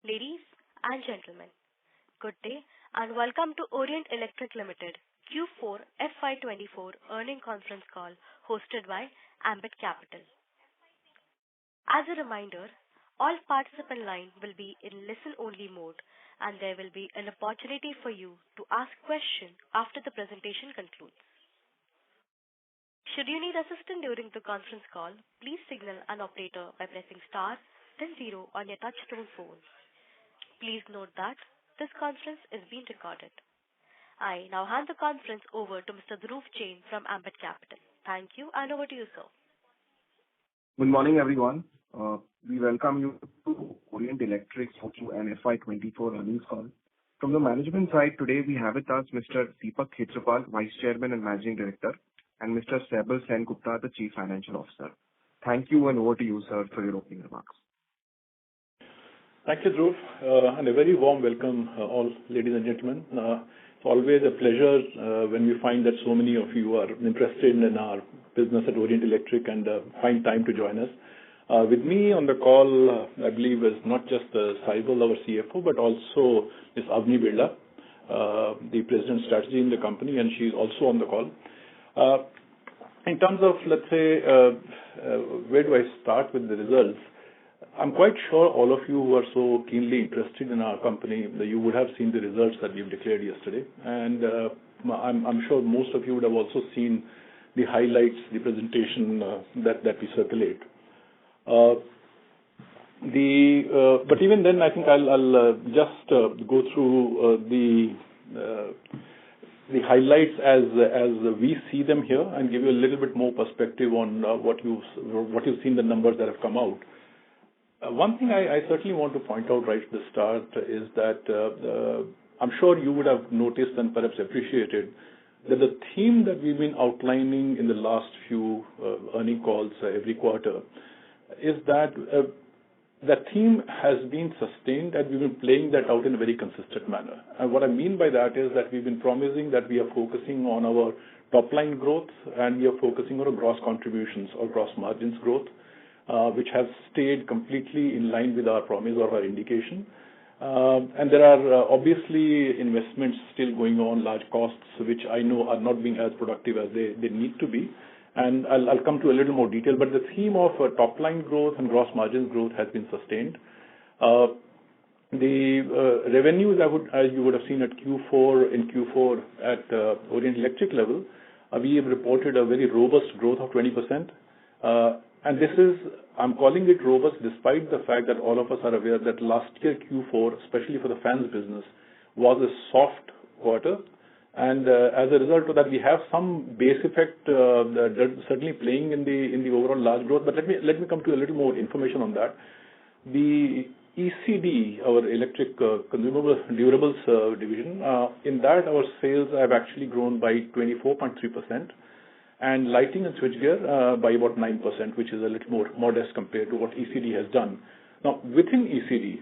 Ladies and gentlemen, good day and welcome to Orient Electric Limited Q4 FY24 earnings conference call hosted by Ambit Capital. As a reminder, all participant lines will be in listen-only mode and there will be an opportunity for you to ask questions after the presentation concludes. Should you need assistance during the conference call, please signal an operator by pressing star then 0 on your touch-tone phone. Please note that this conference is being recorded. I now hand the conference over to Mr. Dhruv Jain from Ambit Capital. Thank you and over to you, sir. Good morning, everyone. We welcome you to Orient Electric's Q4 and FY24 earnings call. From the management side, today we have with us Mr. Deepak Khetrapal, Vice Chairman and Managing Director, and Mr. Saibal Sengupta, the Chief Financial Officer. Thank you and over to you, sir, for your opening remarks. Thank you, Dhruv, and a very warm welcome, all ladies and gentlemen. It's always a pleasure when we find that so many of you are interested in our business at Orient Electric and find time to join us. With me on the call, I believe, is not just Saibal, our CFO, but also Ms. Avni Birla, the President Strategy in the company, and she's also on the call. In terms of, let's say, where do I start with the results? I'm quite sure all of you who are so keenly interested in our company, that you would have seen the results that we've declared yesterday. And I'm sure most of you would have also seen the highlights, the presentation that we circulate. But even then, I think I'll just go through the highlights as we see them here and give you a little bit more perspective on what you've seen, the numbers that have come out. One thing I certainly want to point out right at the start is that I'm sure you would have noticed and perhaps appreciated that the theme that we've been outlining in the last few earnings calls every quarter is that that theme has been sustained and we've been playing that out in a very consistent manner. And what I mean by that is that we've been promising that we are focusing on our top-line growth and we are focusing on our gross contributions or gross margins growth, which has stayed completely in line with our promise or our indication. And there are obviously investments still going on, large costs, which I know are not being as productive as they need to be. And I'll come to a little more detail, but the theme of top-line growth and gross margin growth has been sustained. The revenues, as you would have seen at Q4 at Orient Electric level, we have reported a very robust growth of 20%. And this is, I'm calling it robust despite the fact that all of us are aware that last year Q4, especially for the fans business, was a soft quarter. And as a result of that, we have some base effect certainly playing in the overall large growth. But let me come to a little more information on that. The ECD, our electric consumable durables division, in that our sales have actually grown by 24.3%. And lighting and switchgear by about 9%, which is a little more modest compared to what ECD has done. Now, within ECD,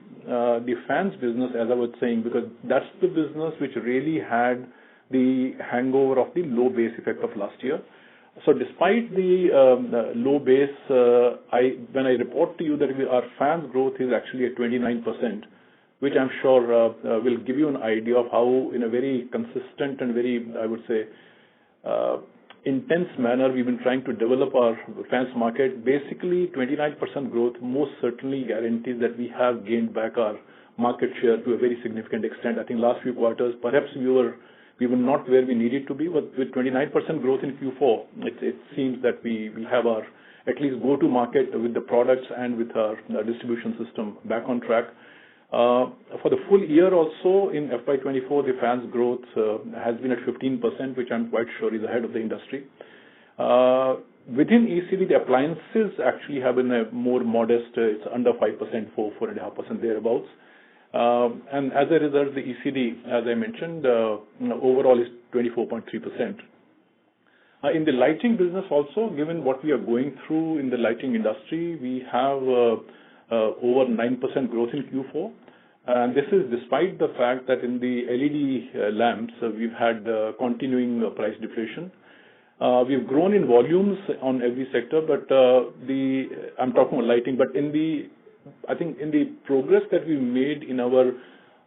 the fans business, as I was saying, because that's the business which really had the hangover of the low base effect of last year. So despite the low base, when I report to you that our fans growth is actually at 29%, which I'm sure will give you an idea of how in a very consistent and very, I would say, intense manner we've been trying to develop our fans market. Basically, 29% growth most certainly guarantees that we have gained back our market share to a very significant extent. I think last few quarters, perhaps we were not where we needed to be, but with 29% growth in Q4, it seems that we have our at least go-to market with the products and with our distribution system back on track. For the full year also in FY24, the fans growth has been at 15%, which I'm quite sure is ahead of the industry. Within ECD, the appliances actually have been a more modest, it's under 5%, 4.5% thereabouts. And as a result, the ECD, as I mentioned, overall is 24.3%. In the lighting business also, given what we are going through in the lighting industry, we have over 9% growth in Q4. And this is despite the fact that in the LED lamps, we've had continuing price deflation. We've grown in volumes on every sector, but I'm talking about lighting, but in the I think in the progress that we made in our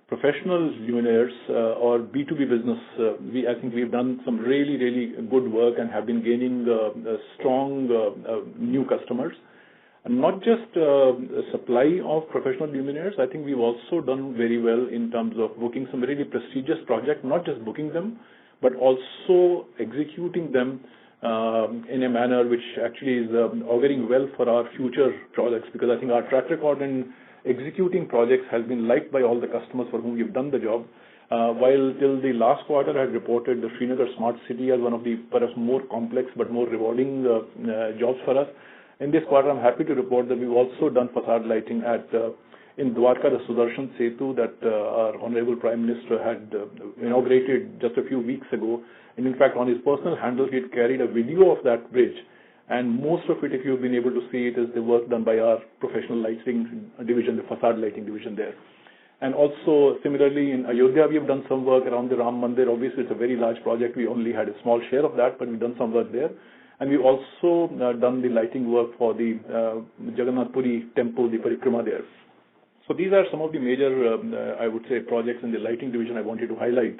professional luminaires or B2B business, I think we've done some really, really good work and have been gaining strong new customers. And not just supply of professional luminaires, I think we've also done very well in terms of booking some really prestigious projects, not just booking them, but also executing them in a manner which actually is auguring well for our future projects, because I think our track record in executing projects has been liked by all the customers for whom we've done the job. While till the last quarter I had reported the Srinagar Smart City as one of the perhaps more complex but more rewarding jobs for us. In this quarter, I'm happy to report that we've also done facade lighting in Dwarka, the Sudarshan Setu that our Honorable Prime Minister had inaugurated just a few weeks ago. And in fact, on his personal handle, he had carried a video of that bridge. And most of it, if you've been able to see it, is the work done by our professional lighting division, the facade lighting division there. And also, similarly, in Ayodhya, we have done some work around the Ram Mandir. Obviously, it's a very large project. We only had a small share of that, but we've done some work there. And we've also done the lighting work for the Jagannath Puri temple, the Parikrama there. So these are some of the major, I would say, projects in the lighting division I wanted to highlight.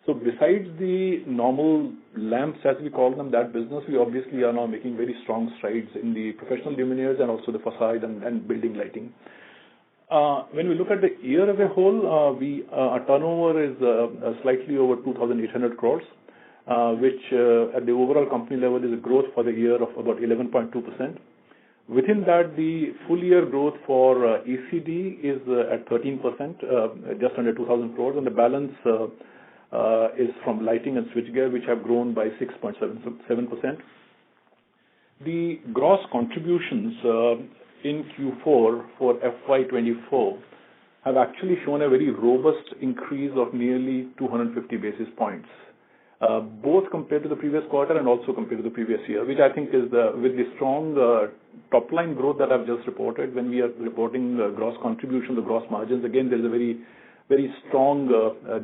So besides the normal lamps, as we call them, that business, we obviously are now making very strong strides in the professional luminaires and also the facade and building lighting. When we look at the year as a whole, our turnover is slightly over 2,800 crores. Which at the overall company level is a growth for the year of about 11.2%. Within that, the full year growth for ECD is at 13%, just under 2,000 crores, and the balance is from lighting and switchgear, which have grown by 6.7%. The gross contributions in Q4 for FY24 have actually shown a very robust increase of nearly 250 basis points. Both compared to the previous quarter and also compared to the previous year, which I think is with the strong top-line growth that I've just reported. When we are reporting gross contribution, the gross margins, again, there's a very, very strong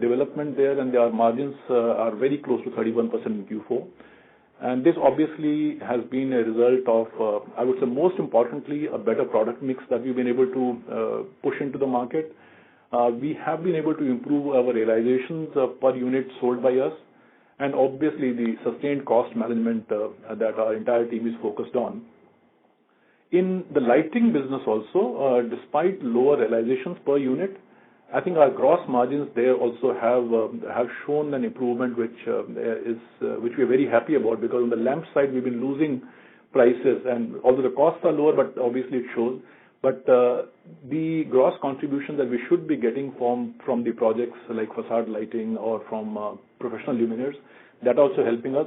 development there, and their margins are very close to 31% in Q4. And this obviously has been a result of, I would say, most importantly, a better product mix that we've been able to push into the market. We have been able to improve our realizations per unit sold by us, and obviously the sustained cost management that our entire team is focused on. In the lighting business also, despite lower realizations per unit, I think our gross margins there also have shown an improvement, which we are very happy about, because on the lamp side we've been losing prices, and although the costs are lower, but obviously it shows. But the gross contribution that we should be getting from the projects like facade lighting or from professional luminaires, that also helping us.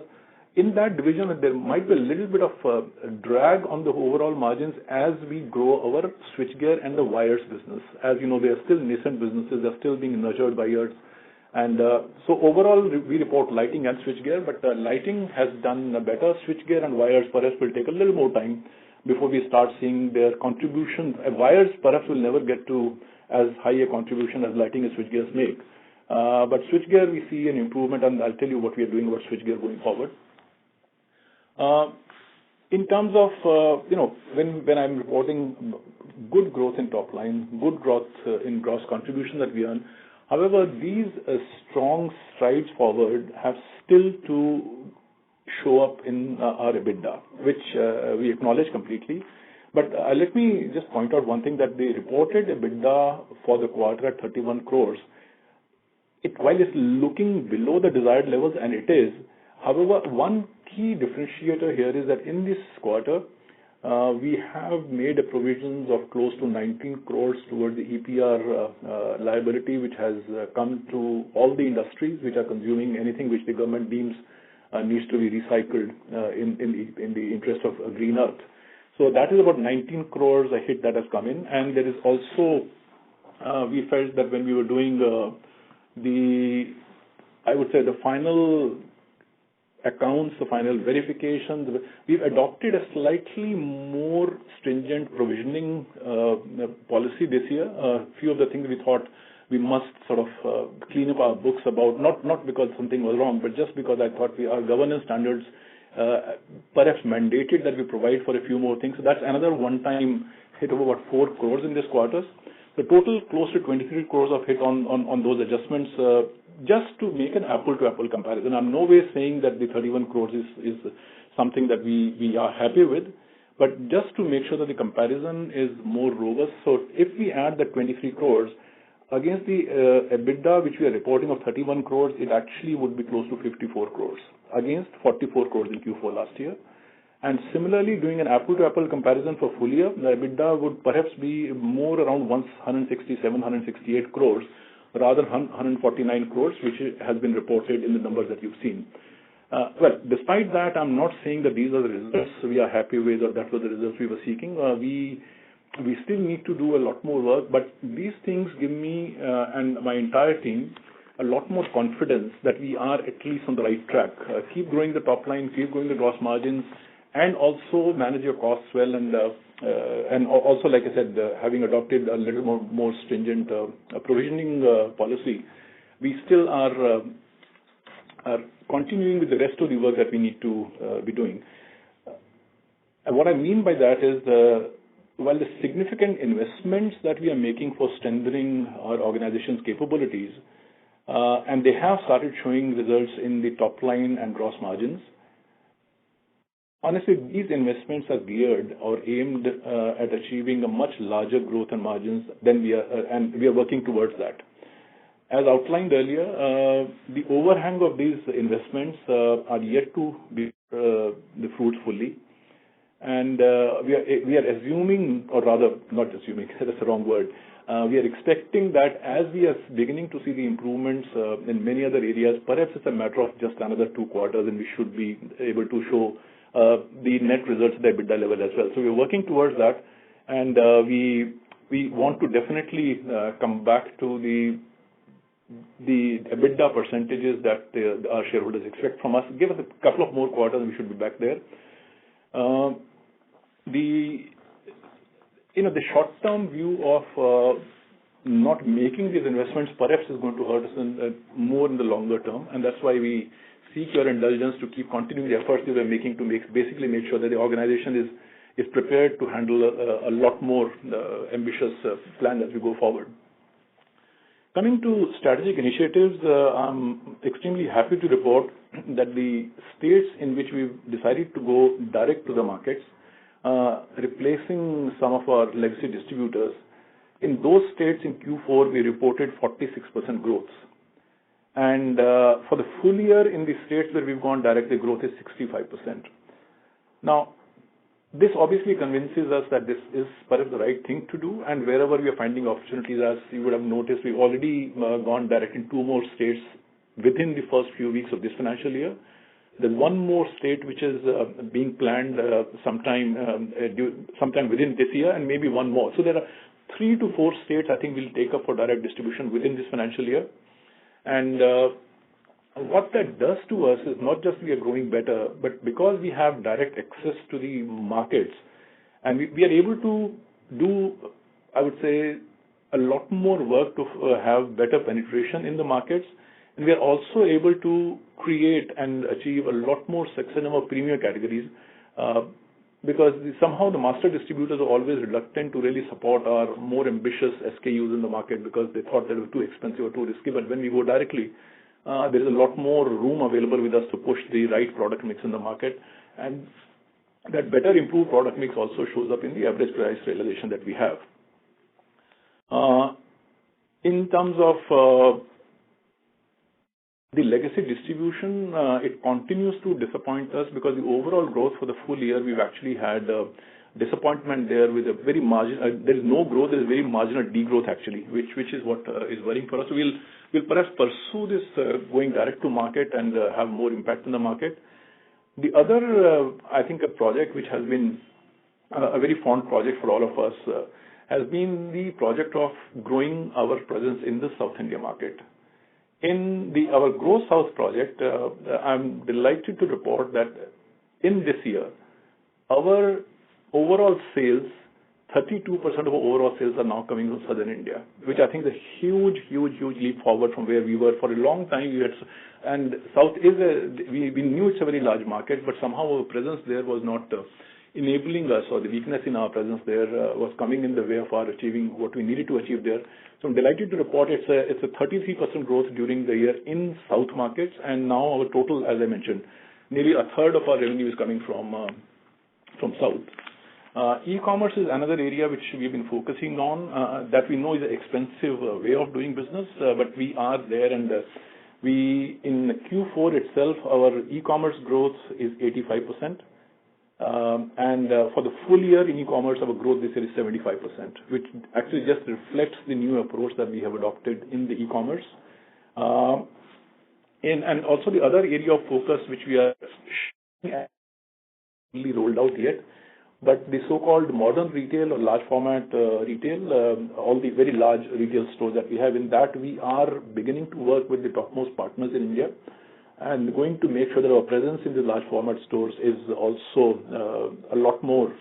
In that division, there might be a little bit of a drag on the overall margins as we grow our switchgear and the wires business. As you know, they are still nascent businesses, they're still being nurtured by us. And so overall, we report lighting and switchgear, but lighting has done better. Switchgear and wires perhaps will take a little more time before we start seeing their contributions. Wires perhaps will never get to as high a contribution as lighting and switchgears make. But switchgear, we see an improvement, and I'll tell you what we are doing about switchgear going forward. In terms of, when I'm reporting good growth in top line, good growth in gross contribution that we earn, however, these strong strides forward have still to show up in our EBITDA, which we acknowledge completely. But let me just point out one thing, that the reported EBITDA for the quarter at 31 crores, while it's looking below the desired levels, and it is, however, one key differentiator here is that in this quarter, we have made a provisions of close to 19 crores towards the EPR liability, which has come to all the industries which are consuming anything which the government deems needs to be recycled in the interest of green earth. So that is about 19 crores a hit that has come in. And there is also, we felt that when we were doing I would say the final accounts, the final verifications, we've adopted a slightly more stringent provisioning policy this year. A few of the things we thought we must sort of clean up our books about, not because something was wrong, but just because I thought our governance standards perhaps mandated that we provide for a few more things. So that's another one-time hit of about 4 crores in this quarter. The total close to 23 crores of hit on those adjustments, just to make an apple-to-apple comparison. I'm no way saying that the 31 crores is something that we are happy with, but just to make sure that the comparison is more robust. So if we add the 23 crores against the EBITDA, which we are reporting of 31 crores, it actually would be close to 54 crores against 44 crores in Q4 last year. And similarly, doing an apple-to-apple comparison for full year, the EBITDA would perhaps be more around 167, 168 crores rather than 149 crores, which has been reported in the numbers that you've seen. Well, despite that, I'm not saying that these are the results we are happy with or that were the results we were seeking. We still need to do a lot more work, but these things give me and my entire team a lot more confidence that we are at least on the right track. Keep growing the top line, keep growing the gross margins, and also manage your costs well, and also, like I said, having adopted a little more stringent provisioning policy, we still are continuing with the rest of the work that we need to be doing. And what I mean by that is, while the significant investments that we are making for strengthening our organization's capabilities, and they have started showing results in the top line and gross margins, honestly, these investments are geared or aimed at achieving a much larger growth and margins than we are, and we are working towards that. As outlined earlier, the overhang of these investments are yet to be the fruits fully. And we are assuming, or rather, not assuming, that's the wrong word. We are expecting that as we are beginning to see the improvements in many other areas, perhaps it's a matter of just another 2 quarters, and we should be able to show the net results at the EBITDA level as well. So we're working towards that, and we want to definitely come back to the EBITDA percentages that our shareholders expect from us. Give us a couple of more quarters, and we should be back there. The short-term view of not making these investments perhaps is going to hurt us more in the longer term, and that's why we seek your indulgence to keep continuing the efforts that we're making to basically make sure that the organization is prepared to handle a lot more ambitious plan as we go forward. Coming to strategic initiatives, I'm extremely happy to report that the states in which we've decided to go direct to the markets, replacing some of our legacy distributors, in those states in Q4 we reported 46% growth. And for the full year in the states where we've gone direct, the growth is 65%. Now, this obviously convinces us that this is perhaps the right thing to do, and wherever we are finding opportunities, as you would have noticed, we've already gone direct in 2 more states within the first few weeks of this financial year. There's 1 more state which is being planned sometime within this year, and maybe 1 more. So there are 3 to 4 states I think we'll take up for direct distribution within this financial year. And what that does to us is not just we are growing better, but because we have direct access to the markets, and we are able to do, I would say, a lot more work to have better penetration in the markets, and we are also able to create and achieve a lot more success in our premium categories, because somehow the master distributors are always reluctant to really support our more ambitious SKUs in the market because they thought they were too expensive or too risky. But when we go directly, there is a lot more room available with us to push the right product mix in the market, and that better improved product mix also shows up in the average price realization that we have. In terms of the legacy distribution, it continues to disappoint us because the overall growth for the full year, we've actually had disappointment there with a very marginal, there is no growth, there is very marginal degrowth actually, which is what is worrying for us. So we'll perhaps pursue this going direct to market and have more impact in the market. The other, I think, a project which has been a very fond project for all of us has been the project of growing our presence in the South India market. In our Grow South project, I'm delighted to report that in this year, our overall sales 32% of our overall sales are now coming from Southern India, which I think is a huge leap forward from where we were. For a long time, and South is we knew it's a very large market, but somehow our presence there was not enabling us, or the weakness in our presence there was coming in the way of our achieving what we needed to achieve there. So I'm delighted to report it's a 33% growth during the year in South markets, and now our total, as I mentioned, nearly a third of our revenue is coming from South. E-commerce is another area which we've been focusing on, that we know is an expensive way of doing business, but we are there, and in Q4 itself, our e-commerce growth is 85%. And for the full year in e-commerce, our growth this year is 75%, which actually just reflects the new approach that we have adopted in the e-commerce. And also the other area of focus which we are really rolled out yet, but the so-called modern retail or large format retail, all the very large retail stores that we have, in that we are beginning to work with the topmost partners in India, and going to make sure that our presence in the large format stores is also a lot more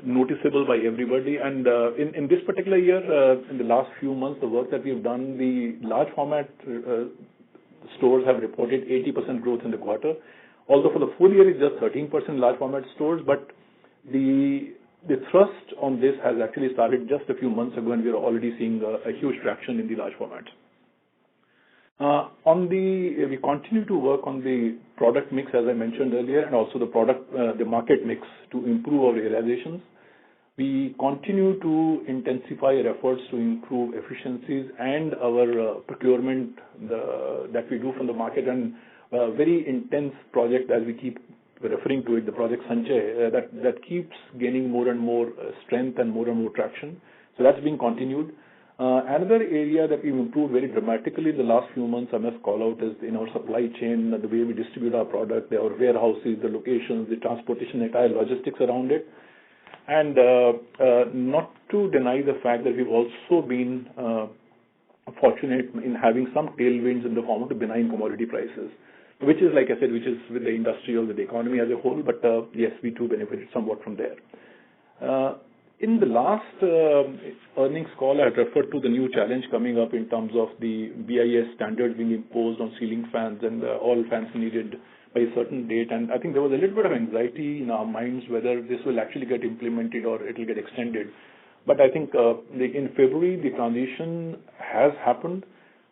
noticeable by everybody. And in this particular year, in the last few months, the work that we've done, the large format stores have reported 80% growth in the quarter. Although for the full year it's just 13% large format stores, but the thrust on this has actually started just a few months ago, and we are already seeing a huge traction in the large formats. We continue to work on the product mix, as I mentioned earlier, and also the market mix to improve our realizations. We continue to intensify our efforts to improve efficiencies and our procurement that we do from the market, and a very intense project, as we keep referring to it, the Project Sanchay, that keeps gaining more and more strength and more traction. So that's being continued. Another area that we've improved very dramatically in the last few months, I must call out, is in our supply chain, the way we distribute our product, our warehouses, the locations, the transportation, entire logistics around it. And not to deny the fact that we've also been fortunate in having some tailwinds in the form of the benign commodity prices, which is, like I said, which is with the industry or with the economy as a whole, but yes, we too benefited somewhat from there. In the last earnings call, I had referred to the new challenge coming up in terms of the BIS standard being imposed on ceiling fans, and all fans needed by a certain date. And I think there was a little bit of anxiety in our minds whether this will actually get implemented or it will get extended. But I think in February, the transition has happened,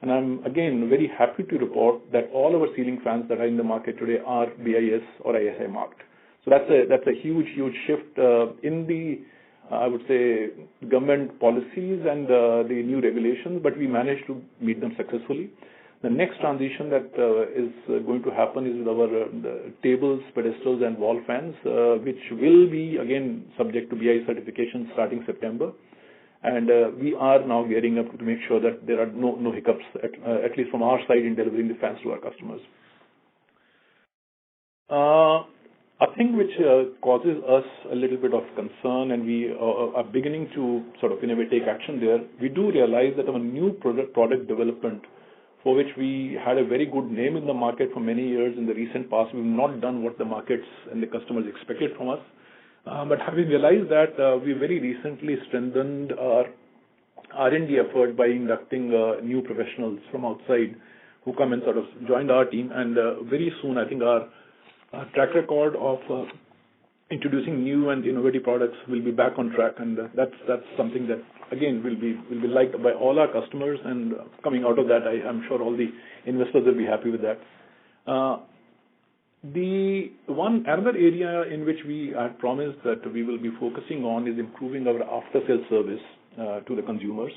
and I'm again very happy to report that all our ceiling fans that are in the market today are BIS or ISI marked. So that's a huge shift in the I would say government policies and the new regulations, but we managed to meet them successfully. The next transition that is going to happen is with our tables, pedestals, and wall fans, which will be again subject to BIS certification starting September. And we are now gearing up to make sure that there are no hiccups, at least from our side, in delivering the fans to our customers. A thing which causes us a little bit of concern, and we are beginning to sort of in a way take action there, we do realize that our new product development, for which we had a very good name in the market for many years in the recent past, we've not done what the markets and the customers expected from us. But having realized that, we very recently strengthened our R&D effort by inducting new professionals from outside who come and sort of joined our team, and very soon I think our track record of introducing new and innovative products will be back on track, and that's something that again will be liked by all our customers, and coming out of that, I'm sure all the investors will be happy with that. Another area in which we had promised that we will be focusing on is improving our after-sales service to the consumers.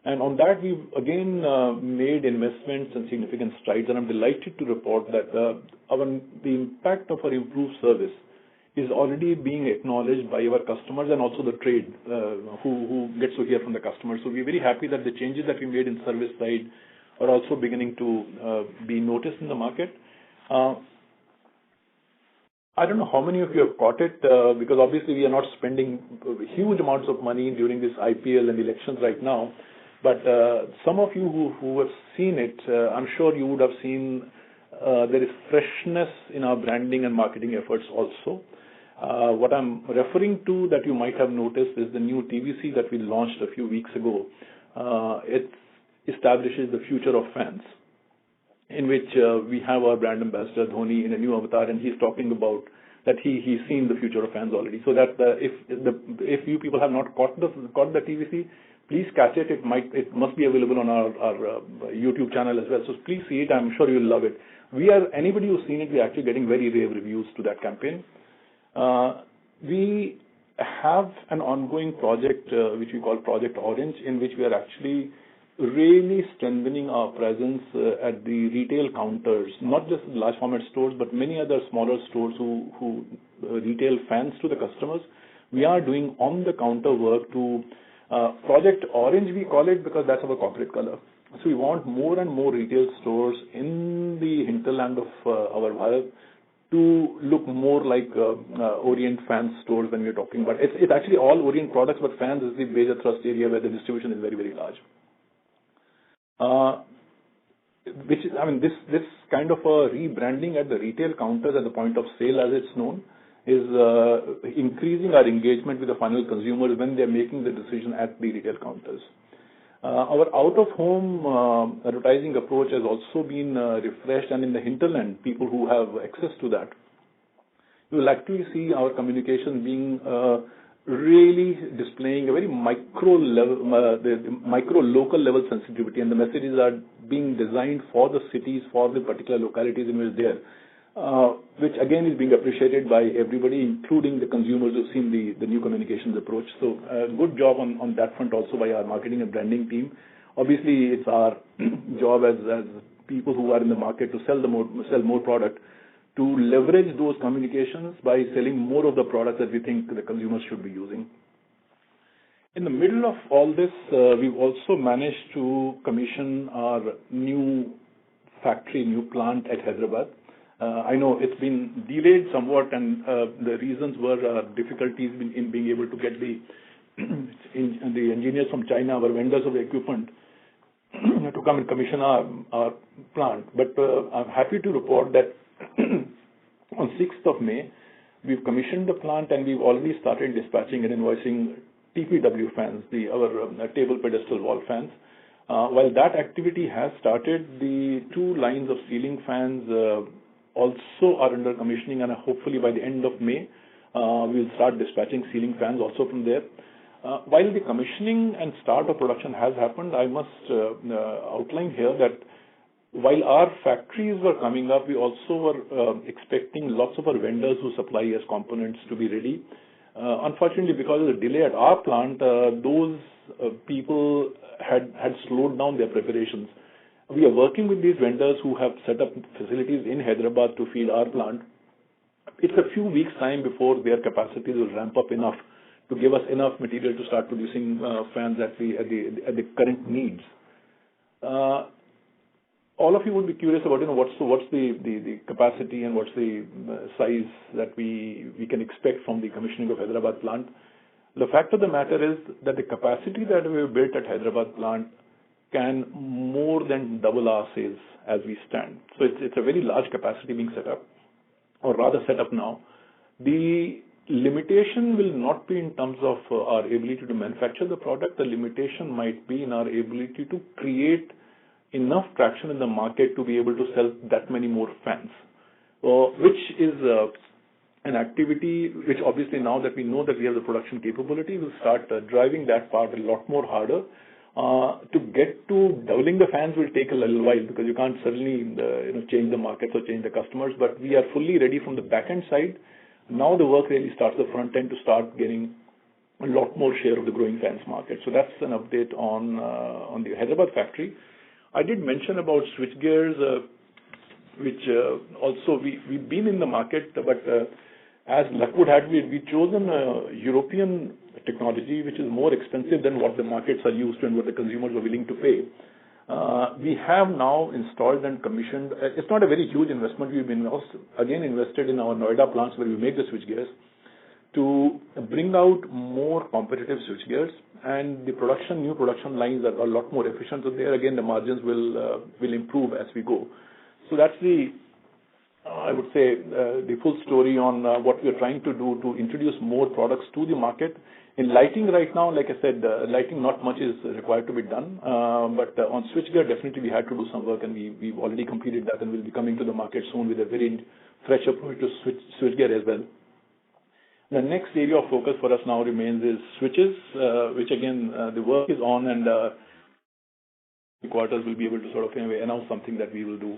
And on that, we've again made investments and significant strides, and I'm delighted to report that the impact of our improved service is already being acknowledged by our customers and also the trade who gets to hear from the customers. So we're very happy that the changes that we made in service side are also beginning to be noticed in the market. I don't know how many of you have caught it, because obviously we are not spending huge amounts of money during this IPL and elections right now. But some of you who have seen it, I'm sure you would have seen there is freshness in our branding and marketing efforts also. What I'm referring to that you might have noticed is the new TVC that we launched a few weeks ago. It establishes the future of fans, in which we have our brand ambassador Dhoni in a new avatar, and he's talking about that he's seen the future of fans already. So that if you people have not caught the TVC, please catch it. It must be available on our YouTube channel as well. So please see it. I'm sure you'll love it. Anybody who's seen it, we're actually getting very rave reviews to that campaign. We have an ongoing project which we call Project Orange, in which we are actually really strengthening our presence at the retail counters, not just large format stores, but many other smaller stores who retail fans to the customers. We are doing on the counter work to Project Orange, we call it, because that's our corporate color. So we want more and more retail stores in the hinterland of our Bharat to look more like Orient Fans stores when we're talking about. It's actually all Orient products, but fans is the major thrust area where the distribution is very, very large. This kind of a rebranding at the retail counters at the point of sale, as it's known, is increasing our engagement with the final consumers when they're making the decision at the retail counters. Our out-of-home advertising approach has also been refreshed, and in the hinterland, people who have access to that, you will actually see our communication being really displaying a very micro local level sensitivity, and the messages are being designed for the cities, for the particular localities in which they are, which again is being appreciated by everybody, including the consumers who've seen the new communications approach. So good job on that front also by our marketing and branding team. Obviously, it's our job as people who are in the market to sell more product, to leverage those communications by selling more of the products that we think the consumers should be using. In the middle of all this, we've also managed to commission our new factory, new plant at Hyderabad. I know it's been delayed somewhat, and the reasons were difficulties in being able to get the engineers from China, our vendors of the equipment, to come and commission our plant. But I'm happy to report that on 6th of May, we've commissioned the plant and we've already started dispatching and invoicing TPW fans, our table pedestal wall fans. While that activity has started, the 2 lines of ceiling fans also are under commissioning, and hopefully by the end of May, we'll start dispatching ceiling fans also from there. While the commissioning and start of production has happened, I must outline here that while our factories were coming up, we also were expecting lots of our vendors who supply us components to be ready. Unfortunately, because of the delay at our plant, those people had slowed down their preparations. We are working with these vendors who have set up facilities in Hyderabad to feed our plant. It's a few weeks' time before their capacities will ramp up enough to give us enough material to start producing fans at the current needs. All of you would be curious about what's the capacity and what's the size that we can expect from the commissioning of Hyderabad plant. The fact of the matter is that the capacity that we have built at Hyderabad plant can more than double our sales as we stand. So it's a very large capacity being set up, or rather set up now. The limitation will not be in terms of our ability to manufacture the product. The limitation might be in our ability to create enough traction in the market to be able to sell that many more fans, which is an activity which obviously, now that we know that we have the production capability, we'll start driving that part a lot more harder. To get to doubling the fans will take a little while, because you can't suddenly change the markets or change the customers, but we are fully ready from the back end side. Now the work really starts the front end to start getting a lot more share of the growing fans market. So that's an update on the Hyderabad factory. I did mention about switchgears, which also we've been in the market, but as luck would have it, we've chosen a European technology which is more expensive than what the markets are used to and what the consumers are willing to pay. We have now installed and commissioned. It's not a very huge investment. We've been again invested in our Noida plants where we make the switchgears to bring out more competitive switchgears, and the new production lines are a lot more efficient. So there again, the margins will improve as we go. So that's the I would say, the full story on what we are trying to do to introduce more products to the market. In lighting right now, like I said, lighting not much is required to be done, but on switchgear, definitely we had to do some work, and we've already completed that, and we'll be coming to the market soon with a very fresh approach to switchgear as well. The next area of focus for us now remains is switches, which again, the work is on, and quarters will be able to sort of announce something that we will do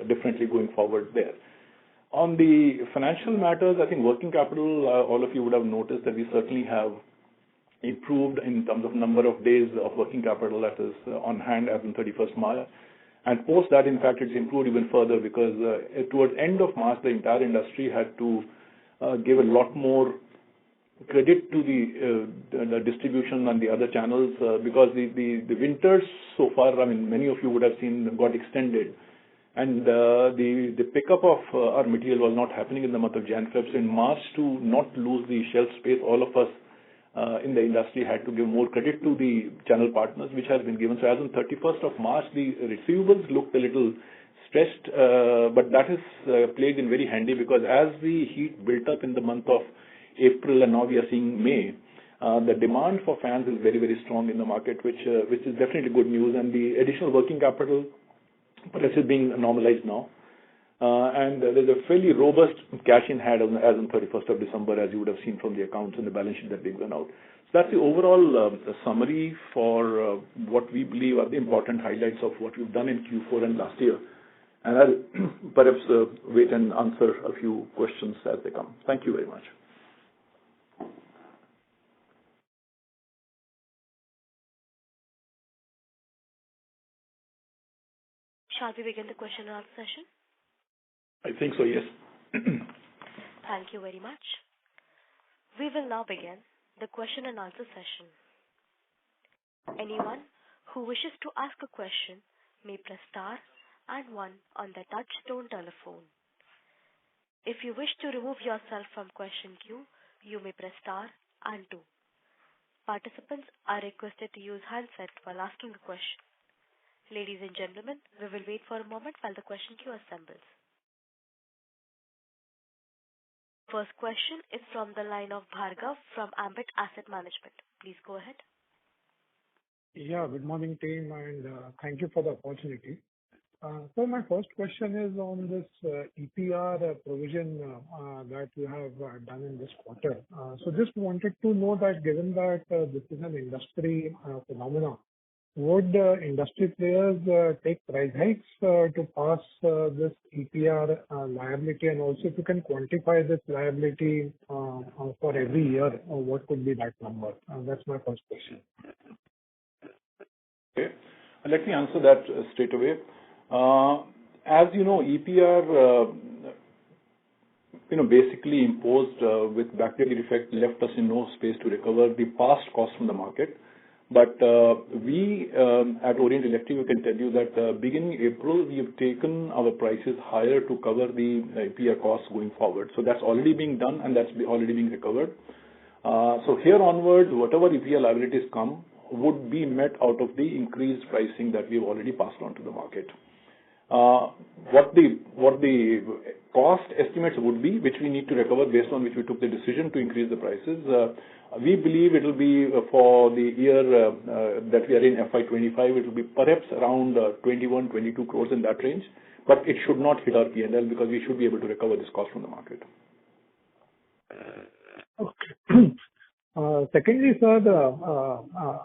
differently going forward there. On the financial matters, I think working capital, all of you would have noticed that we certainly have improved in terms of number of days of working capital that is on hand as in 31st March. And post that, in fact, it's improved even further because towards end of March, the entire industry had to give a lot more credit to the distribution and the other channels because the winters so far, I mean, many of you would have seen got extended. And the pickup of our material was not happening in the month of Jan-Feb. So in March, to not lose the shelf space, all of us in the industry had to give more credit to the channel partners, which has been given. So as on 31st of March, the receivables looked a little stressed, but that is played in very handy because as the heat built up in the month of April and now we are seeing May, the demand for fans is very, very strong in the market, which is definitely good news. And the additional working capital this is being normalized now. And there's a fairly robust cash in hand as on 31st of December, as you would have seen from the accounts and the balance sheet that they went out. So that's the overall summary for what we believe are the important highlights of what we've done in Q4 and last year. And I'll perhaps wait and answer a few questions as they come. Thank you very much. Shall we begin the question and answer session? I think so, yes. Thank you very much. We will now begin the question and answer session. Anyone who wishes to ask a question may press star and 1 on the touch-tone telephone. If you wish to remove yourself from question queue, you may press star and 2. Participants are requested to use handset while asking a question. Ladies and gentlemen, we will wait for a moment while the question queue assembles. First question is from the line of Bhargav from Ambit Asset Management. Please go ahead. Yeah, good morning, team, and thank you for the opportunity. So my first question is on this EPR provision that you have done in this quarter. So just wanted to know that given that this is an industry phenomenon, would industry players take price hikes to pass this EPR liability? And also if you can quantify this liability for every year, what could be that number? That's my first question. Okay. Let me answer that straight away. As you know, EPR, basically imposed with backward effect left us in no space to recover the past cost from the market. But we at Orient Electric, we can tell you that beginning April, we have taken our prices higher to cover the EPR costs going forward. So that's already being done and that's already being recovered. So here onwards, whatever EPR liabilities come would be met out of the increased pricing that we've already passed on to the market. What the cost estimates would be, which we need to recover based on which we took the decision to increase the prices. We believe it will be for the year that we are in FY25, it will be perhaps around 21-22 crores in that range, but it should not hit our P&L because we should be able to recover this cost from the market. Okay. Secondly, sir,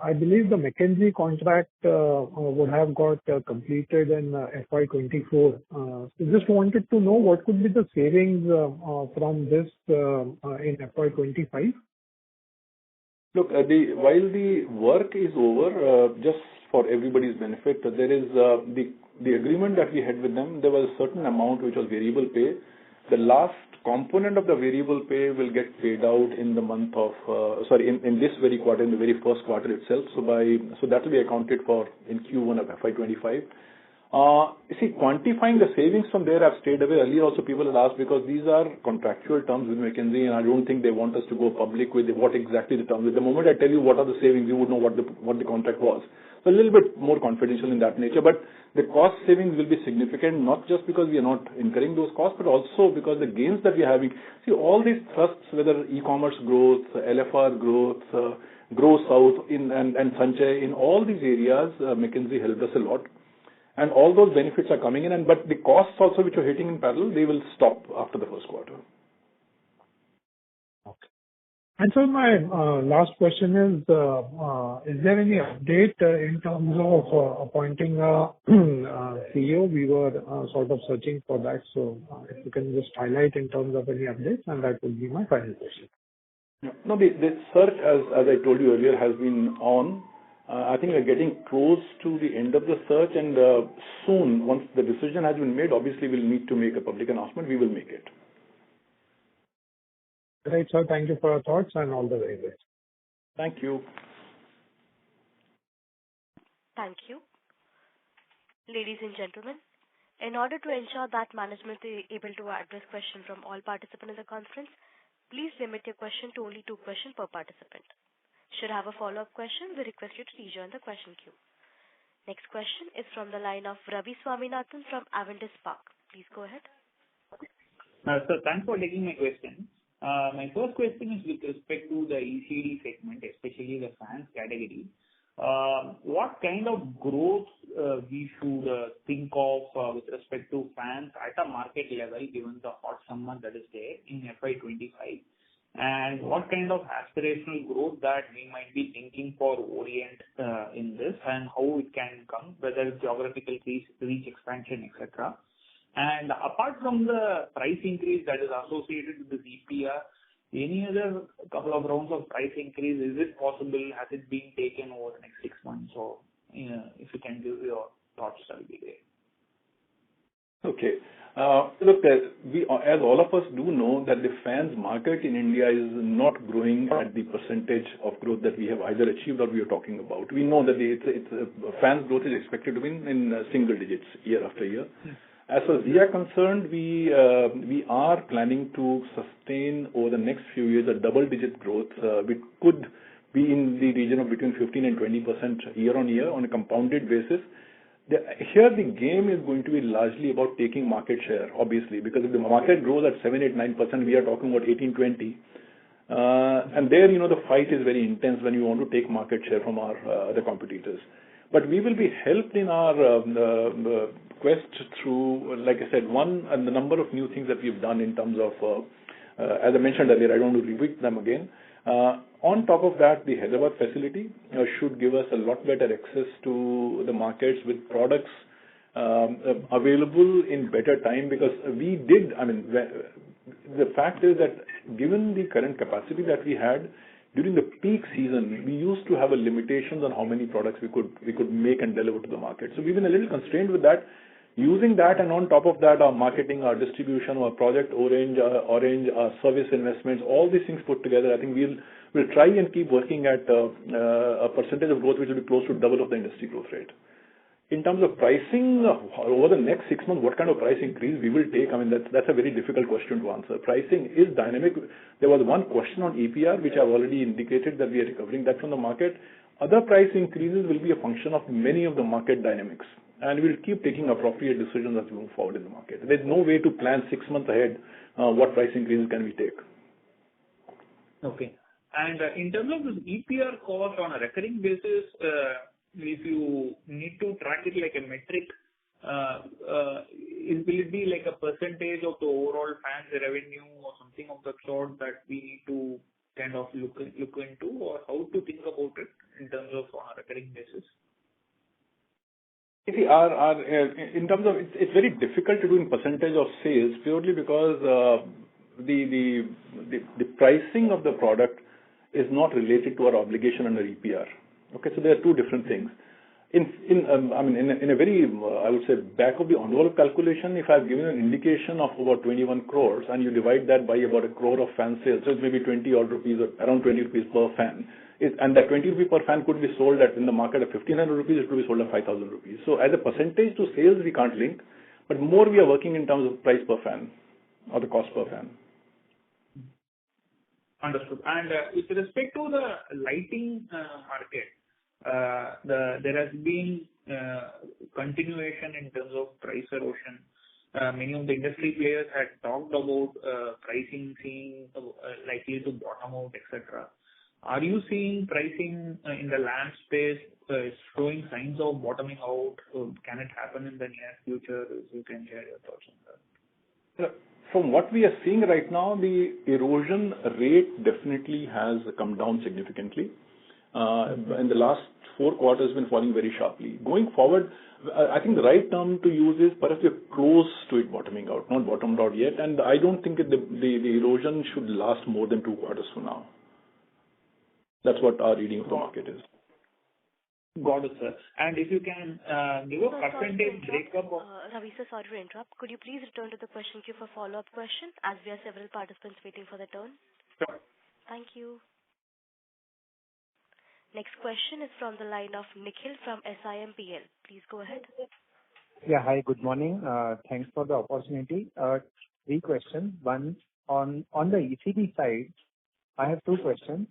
I believe the McKinsey contract would have got completed in FY24. So just wanted to know what could be the savings from this in FY25? Look, while the work is over, just for everybody's benefit, there is the agreement that we had with them. There was a certain amount which was variable pay. The last component of the variable pay will get paid out in the month of, in this very quarter, in the very first quarter itself. So that will be accounted for in Q1 of FY25. You see, quantifying the savings from there, I've stayed away. Earlier also people had asked because these are contractual terms with McKinsey and I don't think they want us to go public with what exactly the terms. At the moment I tell you what are the savings, you would know what the contract was. So a little bit more confidential in that nature, but the cost savings will be significant, not just because we are not incurring those costs, but also because the gains that we are having. See, all these thrusts, whether e-commerce growth, LFR growth, Grow South and Sanchay, in all these areas, McKinsey helped us a lot. And all those benefits are coming in, but the costs also which are hitting in parallel, they will stop after the first quarter. Okay. And so my last question is there any update in terms of appointing a CEO? We were sort of searching for that. So if you can just highlight in terms of any updates, and that would be my final question. No, the search, as I told you earlier, has been on. I think we're getting close to the end of the search, and soon, once the decision has been made, obviously we'll need to make a public announcement. We will make it. Right, sir. Thank you for your thoughts and all the very best. Thank you. Thank you. Ladies and gentlemen, in order to ensure that management is able to address questions from all participants in the conference, please limit your question to only 2 questions per participant. Should have a follow-up question, we request you to rejoin the question queue. Next question is from the line of Ravi Swaminathan from Avendus Spark. Please go ahead. Sir, thanks for taking my question. My first question is with respect to the ECD segment, especially the fans category. What kind of growth we should think of with respect to fans at a market level, given the hot summer that is there in FY25? And what kind of aspirational growth that we might be thinking for Orient in this, and how it can come, whether geographical reach expansion, etc. And apart from the price increase that is associated with the EPR, any other couple of rounds of price increase, is it possible? Has it been taken over the next 6 months? So, if you can give your thoughts, that would be great. Okay. Look, as all of us do know, that the fans market in India is not growing at the percentage of growth that we have either achieved or we are talking about. We know that fans growth is expected to be in single digits year after year. As far as we are concerned, we are planning to sustain over the next few years a double-digit growth, which could be in the region of between 15 and 20% year on year on a compounded basis. Here, the game is going to be largely about taking market share, obviously, because if the market grows at 7, 8, 9%, we are talking about 18, 20. And there, the fight is very intense when you want to take market share from our other competitors. But we will be helped in our quest through, like I said, and the number of new things that we've done in terms of, as I mentioned earlier, I don't want to repeat them again. On top of that, the Hyderabad facility should give us a lot better access to the markets with products available in better time, because the fact is that given the current capacity that we had, during the peak season, we used to have a limitations on how many products we could make and deliver to the market. So we've been a little constrained with that. Using that, and on top of that, our marketing, our distribution, our Project Orange, our service investments, all these things put together, I think we'll try and keep working at a percentage of growth which will be close to double of the industry growth rate. In terms of pricing, over the next 6 months, what kind of price increase we will take? That's a very difficult question to answer. Pricing is dynamic. There was one question on EPR, which I've already indicated that we are recovering that from the market. Other price increases will be a function of many of the market dynamics, and we'll keep taking appropriate decisions as we move forward in the market. There's no way to plan 6 months ahead what price increases can we take. Okay. And in terms of this EPR cost on a recurring basis, if you need to track it like a metric, will it be like a percentage of the overall fans revenue or something of the sort that we need to kind of look into, or how to think about it in terms of on a recurring basis? See, in terms of it's very difficult to do in percentage of sales, purely because the pricing of the product is not related to our obligation under EPR. Okay, so there are two different things. In a very, I would say, back of the envelope calculation, if I've given an indication of about 21 crores and you divide that by about 1 crore of fan sales, so it's maybe 20 odd rupees or around 20 rupees per fan. And that 20 rupees per fan could be sold in the market at 1,500 rupees, it could be sold at 5,000 rupees. So as a percentage to sales, we can't link, but more we are working in terms of price per fan or the cost per fan. Understood. And with respect to the lighting market, there has been continuation in terms of price erosion. Many of the industry players had talked about pricing seeing likely to bottom out, etc. Are you seeing pricing in the land space showing signs of bottoming out? Can it happen in the near future? If you can share your thoughts on that. From what we are seeing right now, the erosion rate definitely has come down significantly. In the last 4 quarters, been falling very sharply. Going forward, I think the right term to use is perhaps we're close to it bottoming out, not bottomed out yet, and I don't think the erosion should last more than 2 quarters from now. That's what our reading of the market is. Got it, sir. And if you can give a percentage breakup of... Ravi sir, sorry to interrupt. Could you please return to the question queue for follow-up question, as we have several participants waiting for their turn? Sure. Thank you. Next question is from the line of Nikhil from SIMPL. Please go ahead. Yeah, hi, good morning. Thanks for the opportunity. 3 questions. One, on the ECD side, I have 2 questions.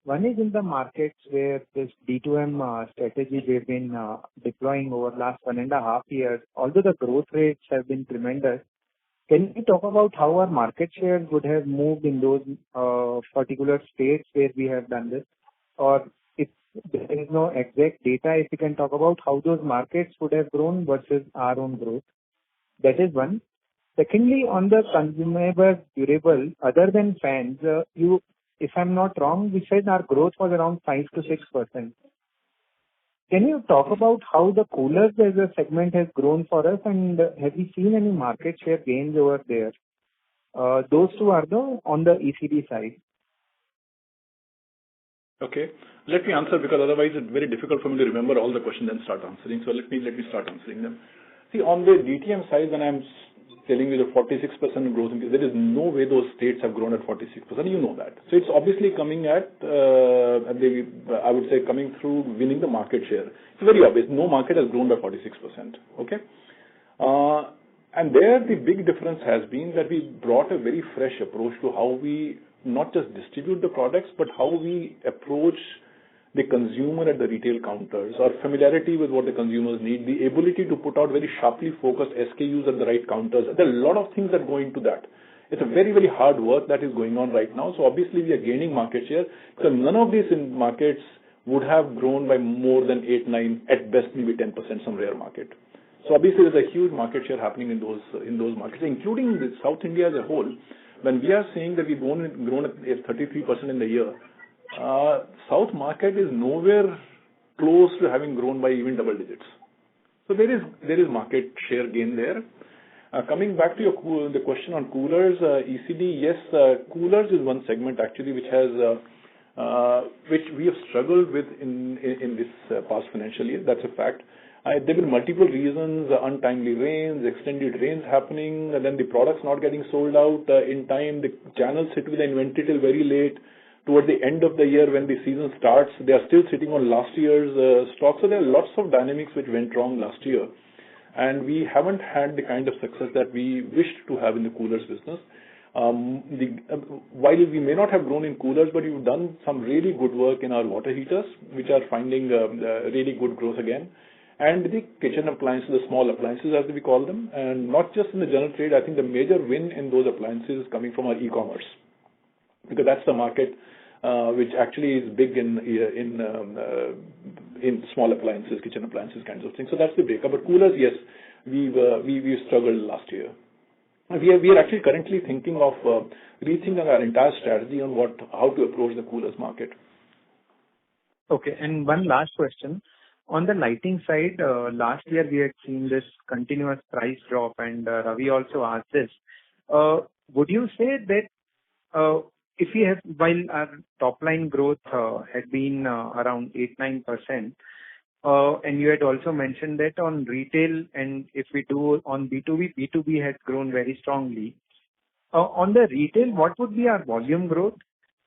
One is in the markets where this D2M strategy we've been deploying over last 1.5 years, although the growth rates have been tremendous, can you talk about how our market share would have moved in those particular states where we have done this? Or if there is no exact data, if you can talk about how those markets would have grown versus our own growth. That is one. Secondly, on the consumable durable, other than fans, you, if I'm not wrong, we said our growth was around 5 to 6%. Can you talk about how the coolers as a segment has grown for us, and have you seen any market share gains over there? Those 2 are on the ECD side. Okay. Let me answer, because otherwise it's very difficult for me to remember all the questions and start answering. So let me start answering them. See, on the DTM side, when I'm telling you the 46% growth, there is no way those states have grown at 46%. You know that. So it's obviously coming I would say, coming through winning the market share. It's very obvious. No market has grown by 46%. Okay. And there the big difference has been that we brought a very fresh approach to how we not just distribute the products, but how we approach the consumer at the retail counters, or familiarity with what the consumers need, the ability to put out very sharply focused SKUs at the right counters. There are a lot of things that go into that. It's a very, very hard work that is going on right now. So obviously we are gaining market share, because none of these markets would have grown by more than 8, 9, at best maybe 10%, some rare market. So obviously there's a huge market share happening in those markets, including the South India as a whole. When we are saying that we've grown at 33% in the year, South market is nowhere close to having grown by even double digits. So there is market share gain there. Coming back to the question on coolers, ECD, yes, coolers is one segment actually which we have struggled with in this past financial year. That's a fact. There have been multiple reasons: untimely rains, extended rains happening, and then the products not getting sold out in time. The channels sit with the inventory till very late. Towards the end of the year, when the season starts, they are still sitting on last year's stock. So there are lots of dynamics which went wrong last year, and we haven't had the kind of success that we wished to have in the coolers business. While we may not have grown in coolers, but we've done some really good work in our water heaters, which are finding really good growth again. And the kitchen appliances, the small appliances as we call them, and not just in the general trade. I think the major win in those appliances is coming from our e-commerce, because that's the market which actually is big in small appliances, kitchen appliances, kinds of things. So that's the breakup. But coolers, yes, we struggled last year. We are actually currently thinking of rethinking our entire strategy on how to approach the coolers market. Okay, and one last question. On the lighting side, last year we had seen this continuous price drop, and Ravi also asked this. Would you say that if we have, while our top line growth had been around 8-9%, and you had also mentioned that on retail, and if we do on B2B has grown very strongly. On the retail, what would be our volume growth,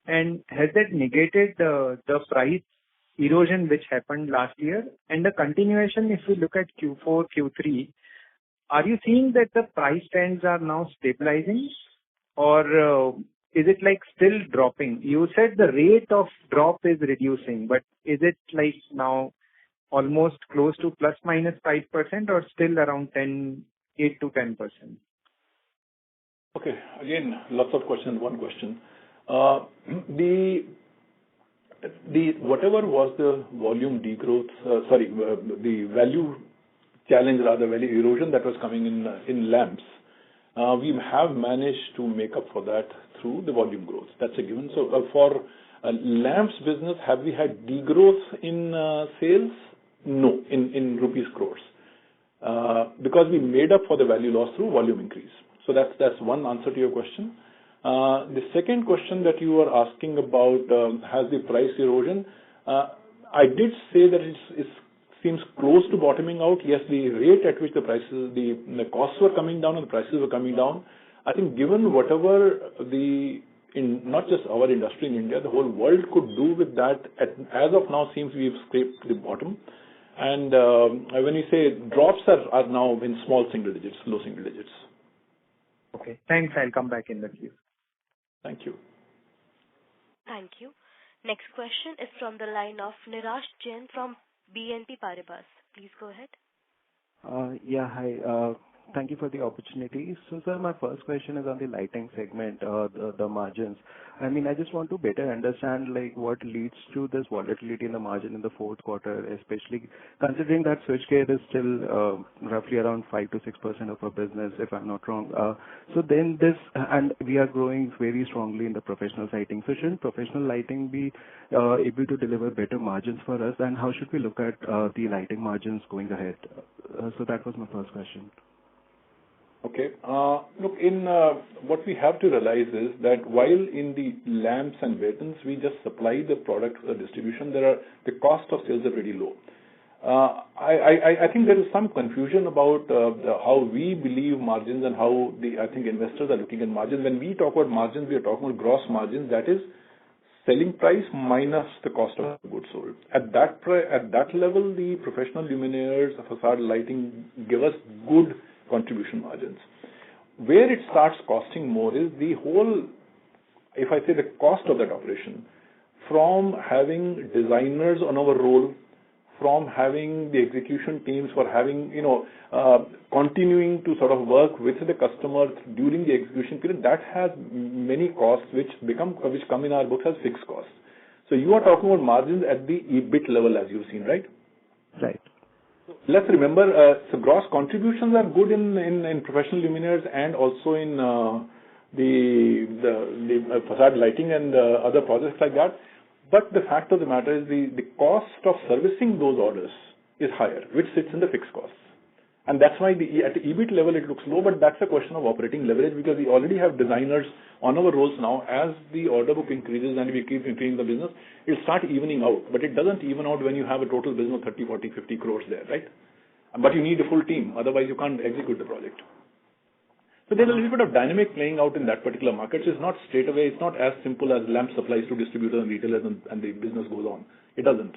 and has that negated the price erosion which happened last year? And the continuation, if we look at Q4, Q3, are you seeing that the price trends are now stabilizing, or is it like still dropping? You said the rate of drop is reducing, but is it like now almost close to plus minus 5% or still around 8 to 10%? Okay. Again, lots of questions, one question. The whatever was the volume degrowth, the value challenge, rather value erosion that was coming in lamps, we have managed to make up for that through the volume growth. That's a given. So for lamps business, have we had degrowth in sales? No, in rupees crores, because we made up for the value loss through volume increase. So that's one answer to your question. The second question that you were asking about, has the price erosion? I did say that it seems close to bottoming out. Yes, the rate at which the prices, the costs were coming down and the prices were coming down. I think given whatever in not just our industry in India, the whole world could do with that, as of now seems we've scraped the bottom. And when you say drops are now in small single digits, low single digits. Okay, thanks. I'll come back in the queue. Thank you. Thank you. Next question is from the line of Nirash Jain from BNP Paribas. Please go ahead. Yeah, hi. Thank you for the opportunity. So, sir, my first question is on the lighting segment, the margins. I mean, I just want to better understand, like, what leads to this volatility in the margin in the fourth quarter, especially considering that switchgear is still roughly around 5 to 6% of our business, if I'm not wrong. So then and we are growing very strongly in the professional lighting. So shouldn't professional lighting be able to deliver better margins for us? And how should we look at the lighting margins going ahead? So that was my first question. Okay. Look, what we have to realize is that while in the lamps and buttons, we just supply the product for the distribution, the cost of sales are pretty low. I think there is some confusion about how we believe margins and how I think investors are looking at margins. When we talk about margins, we are talking about gross margins, that is selling price minus the cost of goods sold. At that level, the professional luminaires, facade lighting give us good contribution margins. Where it starts costing more is the whole, if I say the cost of that operation, from having designers on our roll, from having the execution teams, for having, continuing to sort of work with the customer during the execution period, that has many costs which come in our books as fixed costs. So you are talking about margins at the EBIT level, as you've seen, right? Right. Let's remember, so gross contributions are good in professional luminaires and also in the facade lighting and other projects like that. But the fact of the matter is the cost of servicing those orders is higher, which sits in the fixed costs. And that's why at the EBIT level it looks low, but that's a question of operating leverage, because we already have designers on our rolls now. As the order book increases and we keep increasing the business, it'll start evening out. But it doesn't even out when you have a total business of 30, 40, 50 crores there, right? But you need a full team, otherwise you can't execute the project. So there's a little bit of dynamic playing out in that particular market. So it's not straight away, it's not as simple as lamp supplies to distributors and retailers and the business goes on. It doesn't.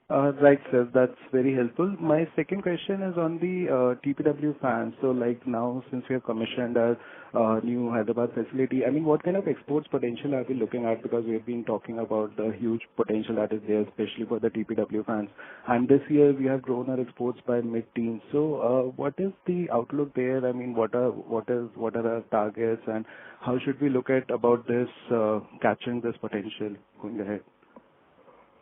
Right, sir. That's very helpful. My second question is on the TPW fans. So, like now, since we have commissioned our new Hyderabad facility, I mean, what kind of exports potential are we looking at? Because we've been talking about the huge potential that is there, especially for the TPW fans. And this year, we have grown our exports by mid-teens. So, what is the outlook there? I mean, what are our targets, and how should we look at about this capturing this potential going ahead?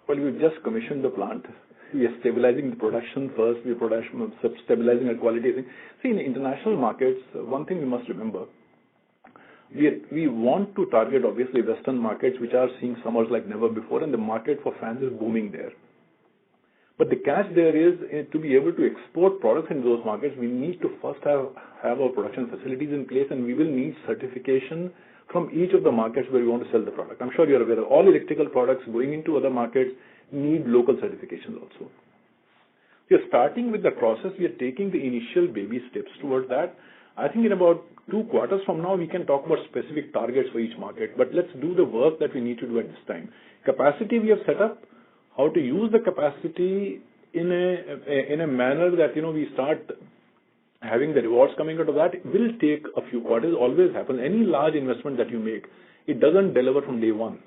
Well, we've just commissioned the plant. We are stabilizing the production first. We are stabilizing our quality. See, in the international markets, one thing we must remember, we want to target, obviously, Western markets, which are seeing summers like never before, and the market for fans is booming there. But the catch there is, to be able to export products in those markets, we need to first have our production facilities in place, and we will need certification from each of the markets where we want to sell the product. I'm sure you're aware of all electrical products going into other markets need local certifications also. We are starting with the process. We are taking the initial baby steps towards that. I think in about 2 quarters from now, we can talk about specific targets for each market. But let's do the work that we need to do at this time. Capacity we have set up, how to use the capacity in a manner that, we start having the rewards coming out of that will take a few quarters. Always happens. Any large investment that you make, it doesn't deliver from day one.